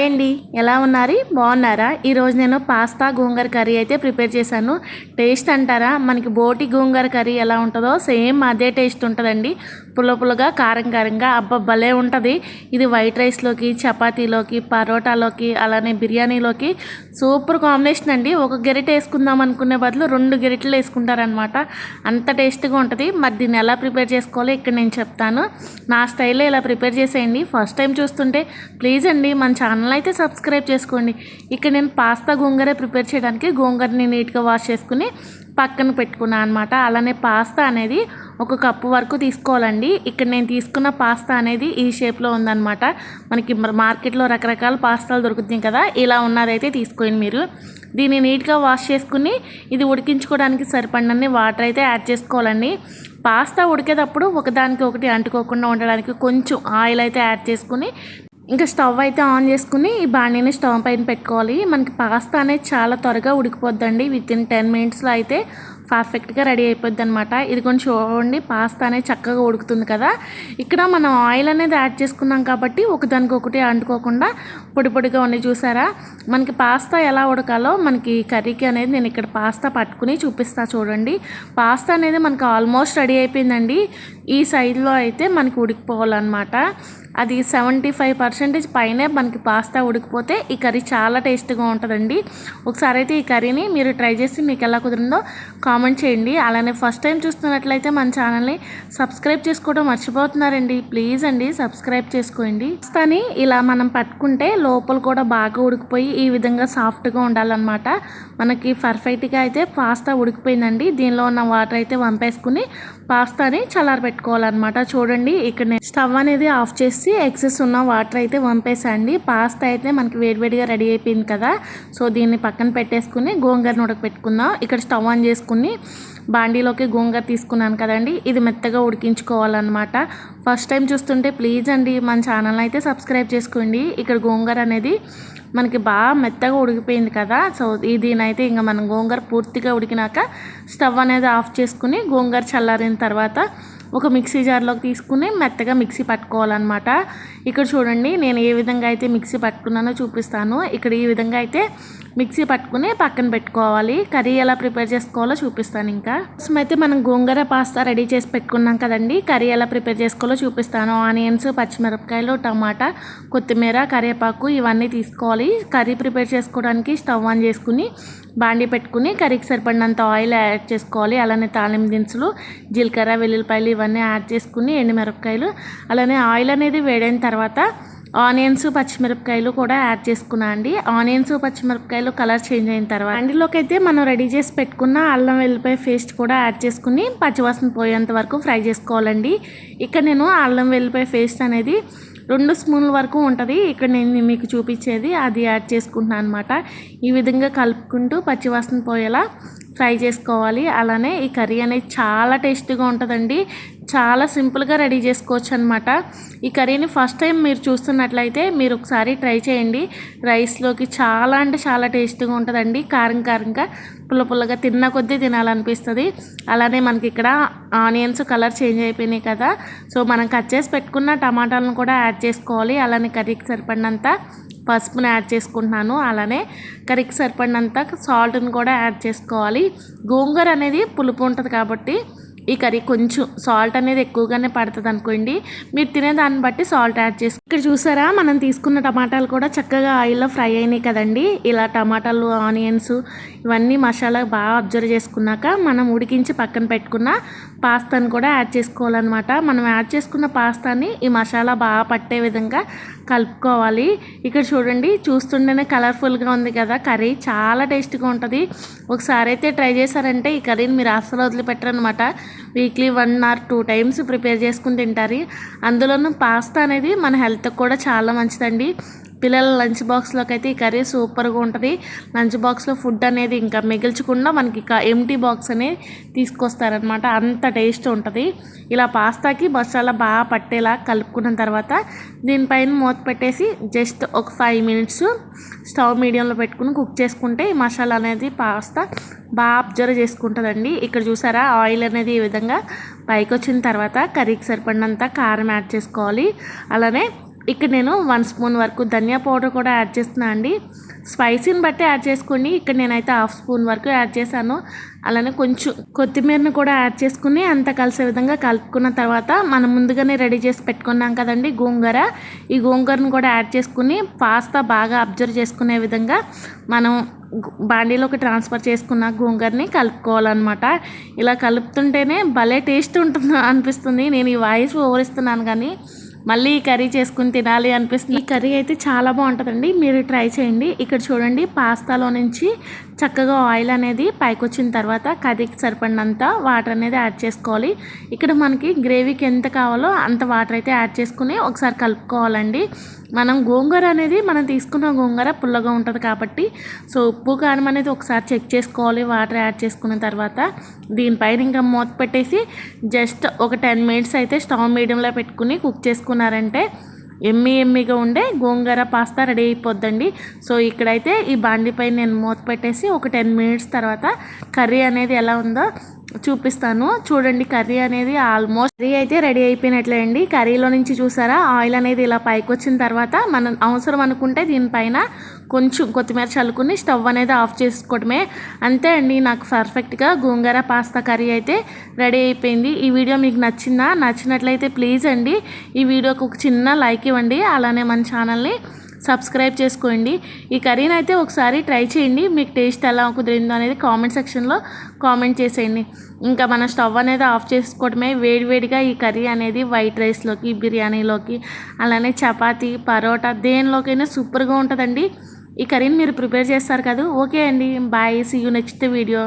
అండి, ఎలా ఉన్నారు? బాగున్నారా? ఈరోజు నేను పాస్తా గోంగూర కర్రీ అయితే ప్రిపేర్ చేశాను. టేస్ట్ అంటారా, మనకి బోటి గోంగూర కర్రీ ఎలా ఉంటుందో సేమ్ అదే టేస్ట్ ఉంటుందండి. పుల్లగా కారం కారంగా భలే ఉంటుంది. ఇది వైట్ రైస్లోకి, చపాతీలోకి, పరోటాలోకి, అలానే బిర్యానీలోకి సూపర్ కాంబినేషన్ అండి. ఒక గెరిట వేసుకుందాం అనుకునే బదులు 2 గెరిటలు వేసుకుంటారనమాట. అంత టేస్ట్గా ఉంటుంది. మరి దీన్ని ఎలా ప్రిపేర్ చేసుకోవాలో ఇక్కడ నేను చెప్తాను. నా స్టైల్లో ఇలా ప్రిపేర్ చేసేయండి. ఫస్ట్ టైం చూస్తుంటే ప్లీజ్ అండి మన ఛానల్ అయితే సబ్స్క్రైబ్ చేసుకోండి. ఇక్కడ నేను పాస్తా గోంగూర ప్రిపేర్ చేయడానికి గోంగూరని నీట్గా వాష్ చేసుకుని పక్కన పెట్టుకున్నాను అనమాట. అలానే పాస్తా అనేది 1 కప్పు వరకు తీసుకోవాలండి. ఇక్కడ నేను తీసుకున్న పాస్తా అనేది ఈ షేప్లో ఉందన్నమాట. మనకి మార్కెట్లో రకరకాల పాస్తాలు దొరుకుతాయి కదా, ఇలా ఉన్నదైతే తీసుకోండి మీరు. దీన్ని నీట్గా వాష్ చేసుకుని ఇది ఉడికించుకోవడానికి సరిపడినన్ని వాటర్ అయితే యాడ్ చేసుకోవాలండి. పాస్తా ఉడికేటప్పుడు ఒకదానికి ఒకటి అంటుకోకుండా ఉండడానికి కొంచెం ఆయిల్ అయితే యాడ్ చేసుకుని ఇంకా స్టవ్ అయితే ఆన్ చేసుకుని ఈ బాండీని స్టవ్ పైన పెట్టుకోవాలి. మనకి పాస్తా అనేది చాలా త్వరగా ఉడికిపోద్దండి. వితిన్ 10 మినిట్స్లో అయితే పర్ఫెక్ట్గా రెడీ అయిపోద్ది అనమాట. ఇది కొంచెం చూడండి, పాస్తా అనేది చక్కగా ఉడుకుతుంది కదా. ఇక్కడ మనం ఆయిల్ అనేది యాడ్ చేసుకున్నాం కాబట్టి ఒకదానికొకటి అంటుకోకుండా పొడిగా ఉన్నాయి. చూసారా, మనకి పాస్తా ఎలా ఉడకాలో మనకి కర్రీకి అనేది నేను ఇక్కడ పాస్తా పట్టుకుని చూపిస్తా చూడండి. పాస్తా అనేది మనకి ఆల్మోస్ట్ రెడీ అయిపోయిందండి. ఈ సైజులో అయితే మనకి ఉడికిపోవాలన్నమాట. అది 75% పైనే మనకి పాస్తా ఉడికిపోతే ఈ కర్రీ చాలా టేస్ట్గా ఉంటుందండి. ఒకసారి అయితే ఈ కర్రీని మీరు ట్రై చేసి మీకు ఎలా కుదిరిందో కామెంట్ చేయండి. అలానే ఫస్ట్ టైం చూస్తున్నట్లయితే మన ఛానల్ని సబ్స్క్రైబ్ చేసుకోవడం మర్చిపోతున్నారండి. ప్లీజ్ అండి సబ్స్క్రైబ్ చేసుకోండి. పాస్తాని ఇలా మనం పట్టుకుంటే లోపల కూడా బాగా ఉడికిపోయి ఈ విధంగా సాఫ్ట్గా ఉండాలన్నమాట. మనకి పర్ఫెక్ట్గా అయితే పాస్తా ఉడికిపోయిందండి. దీనిలో ఉన్న వాటర్ అయితే వంపేసుకుని పాస్తాని చల్లారబెట్టుకోవాలన్నమాట. చూడండి, ఇక్కడ నేను స్టవ్ అనేది ఆఫ్ చేసి ఎక్సెస్ ఉన్న వాటర్ అయితే వంపేసండి. పాస్తా అయితే మనకి వేడివేడిగా రెడీ అయిపోయింది కదా. సో దీన్ని పక్కన పెట్టేసుకుని గోంగూరను ఉడకపెట్టుకుందాం. ఇక్కడ స్టవ్ ఆన్ చేసుకుని బాండీలోకి గోంగూర తీసుకున్నాను కదండి, ఇది మెత్తగా ఉడికించుకోవాలన్నమాట. ఫస్ట్ టైం చూస్తుంటే ప్లీజ్ అండి మన ఛానల్ అయితే సబ్స్క్రైబ్ చేసుకోండి. ఇక్కడ గోంగూర అనేది మనకి బాగా మెత్తగా ఉడికిపోయింది కదా. సో దీనైతే ఇంకా మనం గోంగూర పూర్తిగా ఉడికినాక స్టవ్ అనేది ఆఫ్ చేసుకుని గోంగూర చల్లారిన తర్వాత ఒక మిక్సీ జార్లోకి తీసుకుని మెత్తగా మిక్సీ పట్టుకోవాలన్నమాట. ఇక్కడ చూడండి, నేను ఏ విధంగా అయితే మిక్సీ పట్టుకున్నానో చూపిస్తాను. ఇక్కడ ఈ విధంగా అయితే మిక్సీ పట్టుకుని పక్కన పెట్టుకోవాలి. కర్రీ ఎలా ప్రిపేర్ చేసుకోవాలో చూపిస్తాను. ఇంకా అయితే మనం గోంగూర పాస్తా రెడీ చేసి పెట్టుకున్నాం కదండి, కర్రీ ఎలా ప్రిపేర్ చేసుకోవాలో చూపిస్తాను. ఆనియన్స్, పచ్చిమిరపకాయలు, టమాటా, కొత్తిమీర, కరివేపాకు ఇవన్నీ తీసుకోవాలి. కర్రీ ప్రిపేర్ చేసుకోవడానికి స్టవ్ ఆన్ చేసుకుని బాండీ పెట్టుకుని కర్రీకి సరిపడినంత ఆయిల్ యాడ్ చేసుకోవాలి. అలానే తాలింపు దినుసులు, జీలకర్ర, వెల్లుల్లిపాయలు ఇవన్నీ యాడ్ చేసుకుని ఎండుమిరపకాయలు, అలానే ఆయిల్ అనేది వేడైన తర్వాత ఆనియన్స్, పచ్చిమిరపకాయలు కూడా యాడ్ చేసుకున్నా అండి. ఆనియన్స్, పచ్చిమిరపకాయలు కలర్ చేంజ్ అయిన తర్వాత అందులోకి అయితే మనం రెడీ చేసి పెట్టుకున్న అల్లం వెల్లిపాయ పేస్ట్ కూడా యాడ్ చేసుకుని పచ్చివాసన పోయేంత వరకు ఫ్రై చేసుకోవాలండి. ఇక్కడ నేను అల్లం వెల్లిపాయ పేస్ట్ అనేది 2 స్పూన్ల వరకు ఉంటుంది. ఇక్కడ నేను మీకు చూపించేది అది యాడ్ చేసుకుంటున్నాను అనమాట. ఈ విధంగా కలుపుకుంటూ పచ్చివాసన పోయేలా ఫ్రై చేసుకోవాలి. అలానే ఈ కర్రీ అనేది చాలా టేస్టీగా ఉంటుందండి. చాలా సింపుల్గా రెడీ చేసుకోవచ్చు అనమాట. ఈ కర్రీని ఫస్ట్ టైం మీరు చూస్తున్నట్లయితే మీరు ఒకసారి ట్రై చేయండి. రైస్లోకి చాలా అంటే చాలా టేస్టీగా ఉంటుందండి. కారంగా పుల్లగా తిన్న కొద్దీ తినాలనిపిస్తుంది. అలానే మనకి ఇక్కడ ఆనియన్స్ కలర్ చేంజ్ అయిపోయినాయి కదా. సో మనం కట్ చేసి పెట్టుకున్న టమాటాలను కూడా యాడ్ చేసుకోవాలి. అలానే కర్రీకి సరిపడినంత పసుపుని యాడ్ చేసుకుంటున్నాను. అలానే కర్రీకి సరిపడినంత సాల్ట్ని కూడా యాడ్ చేసుకోవాలి. గోంగూర అనేది పులుపు ఉంటుంది కాబట్టి ఈ కర్రీ కొంచెం సాల్ట్ అనేది ఎక్కువగానే పడుతుంది అనుకోండి. మీరు తినేదాన్ని బట్టి సాల్ట్ యాడ్ చేసి ఇక్కడ చూసారా, మనం తీసుకున్న టమాటాలు కూడా చక్కగా ఆయిల్లో ఫ్రై అయినాయి కదండి. ఇలా టమాటాలు, ఆనియన్స్ ఇవన్నీ మసాలా బాగా అబ్జర్వ్ చేసుకున్నాక మనం ఉడికించి పక్కన పెట్టుకున్న పాస్తాను కూడా యాడ్ చేసుకోవాలన్నమాట. మనం యాడ్ చేసుకున్న పాస్తాని ఈ మసాలా బాగా పట్టే విధంగా కలుపుకోవాలి. ఇక్కడ చూడండి, చూస్తుంటేనే కలర్ఫుల్గా ఉంది కదా. కర్రీ చాలా టేస్ట్గా ఉంటుంది. ఒకసారి అయితే ట్రై చేశారంటే ఈ కర్రీని మీరు అస్సలు వదిలిపెట్టరనమాట. వీక్లీ 1 or 2 టైమ్స్ ప్రిపేర్ చేసుకుని తింటారు. అందులోనూ పాస్తా అనేది మన హెల్త్కి కూడా చాలా మంచిదండి. పిల్లల లంచ్ బాక్స్లోకి అయితే ఈ కర్రీ సూపర్గా ఉంటుంది. లంచ్ బాక్స్లో ఫుడ్ అనేది ఇంకా మిగిల్చకుండా మనకి ఎంటీ బాక్స్ అనేది తీసుకొస్తారనమాట. అంత టేస్ట్ ఉంటుంది. ఇలా పాస్తాకి మసాలా బాగా పట్టేలా కలుపుకున్న తర్వాత దీనిపైన మూత పెట్టేసి జస్ట్ ఒక 5 మినిట్స్ స్టవ్ మీడియంలో పెట్టుకుని కుక్ చేసుకుంటే ఈ మసాలా అనేది పాస్తా బాగా అబ్జర్వ్ చేసుకుంటుందండి. ఇక్కడ చూసారా, ఆయిల్ అనేది ఈ విధంగా పైకి వచ్చిన తర్వాత కర్రీకి సరిపడినంత కారం యాడ్ చేసుకోవాలి. అలానే ఇక్కడ నేను 1 స్పూన్ వరకు ధనియా పౌడర్ కూడా యాడ్ చేస్తున్నా అండి. స్పైసీని బట్టి యాడ్ చేసుకోండి. ఇక్కడ నేనైతే 1/2 స్పూన్ వరకు యాడ్ చేశాను. అలానే కొంచెం కొత్తిమీరని కూడా యాడ్ చేసుకుని అంతా కలిసే విధంగా కలుపుకున్న తర్వాత మనం ముందుగానే రెడీ చేసి పెట్టుకున్నాం కదండి గోంగూర. ఈ గోంగూరను కూడా యాడ్ చేసుకుని పాస్తా బాగా అబ్జర్వ్ చేసుకునే విధంగా మనం బాండీలోకి ట్రాన్స్ఫర్ చేసుకున్న గోంగూరని కలుపుకోవాలన్నమాట. ఇలా కలుపుతుంటేనే భలే టేస్ట్ ఉంటుంది అనిపిస్తుంది. నేను ఈ వాయిస్ ఓవర్ ఇస్తున్నాను కానీ మళ్ళీ ఈ కర్రీ చేసుకుని తినాలి అనిపిస్తుంది. ఈ కర్రీ అయితే చాలా బాగుంటుందండి, మీరు ట్రై చేయండి. ఇక్కడ చూడండి, పాస్తాలో నుంచి చక్కగా ఆయిల్ అనేది పైకి వచ్చిన తర్వాత కర్రీకి సరిపడినంత వాటర్ అనేది యాడ్ చేసుకోవాలి. ఇక్కడ మనకి గ్రేవీకి ఎంత కావాలో అంత వాటర్ అయితే యాడ్ చేసుకుని ఒకసారి కలుపుకోవాలండి. మనం గోంగూర అనేది మనం తీసుకున్న గోంగూర పుల్లగా ఉంటుంది కాబట్టి సో ఉప్పు కారం అనేది ఒకసారి చెక్ చేసుకోవాలి వాటర్ యాడ్ చేసుకున్న తర్వాత. దీనిపైన ఇంకా మూత పెట్టేసి జస్ట్ ఒక 10 మినిట్స్ అయితే స్టవ్ మీడియంలో పెట్టుకుని కుక్ చేసుకున్నారంటే ఎమ్మీగా ఉండే గోంగూర పాస్తా రెడీ అయిపోద్దండి. సో ఇక్కడైతే ఈ బాండీ పైన నేను మూత పెట్టేసి ఒక 10 మినిట్స్ తర్వాత కర్రీ అనేది ఎలా ఉందో చూపిస్తాను. చూడండి, కర్రీ అనేది ఆల్మోస్ట్ కర్రీ అయితే రెడీ అయిపోయినట్లే అండి. కర్రీలో నుంచి చూసారా ఆయిల్ అనేది ఇలా పైకి వచ్చిన తర్వాత మనం అవసరం అనుకుంటే దీనిపైన కొంచెం కొత్తిమీర చల్లుకుని స్టవ్ అనేది ఆఫ్ చేసుకోవడమే. అంతే అండి, నాకు పర్ఫెక్ట్గా గోంగూర పాస్తా కర్రీ అయితే రెడీ అయిపోయింది. ఈ వీడియో మీకు నచ్చినట్లయితే ప్లీజ్ అండి ఈ వీడియోకి ఒక చిన్న లైక్ ఇవ్వండి. అలానే మన ఛానల్ని సబ్స్క్రైబ్ చేసుకోండి. ఈ కర్రీని అయితే ఒకసారి ట్రై చేయండి. మీకు టేస్ట్ ఎలా కుదిరిందో అనేది కామెంట్ సెక్షన్లో కామెంట్ చేసేయండి. ఇంకా మన స్టవ్ అనేది ఆఫ్ చేసుకోవడమే. వేడివేడిగా ఈ కర్రీ అనేది వైట్ రైస్లోకి, బిర్యానీలోకి, అలానే చపాతీ, పరోటా దేనిలోకైనా సూపర్గా ఉంటుందండి. ఈ కర్రీని మీరు ప్రిపేర్ చేస్తారు కదా. ఓకే అండి, bye, see you next video.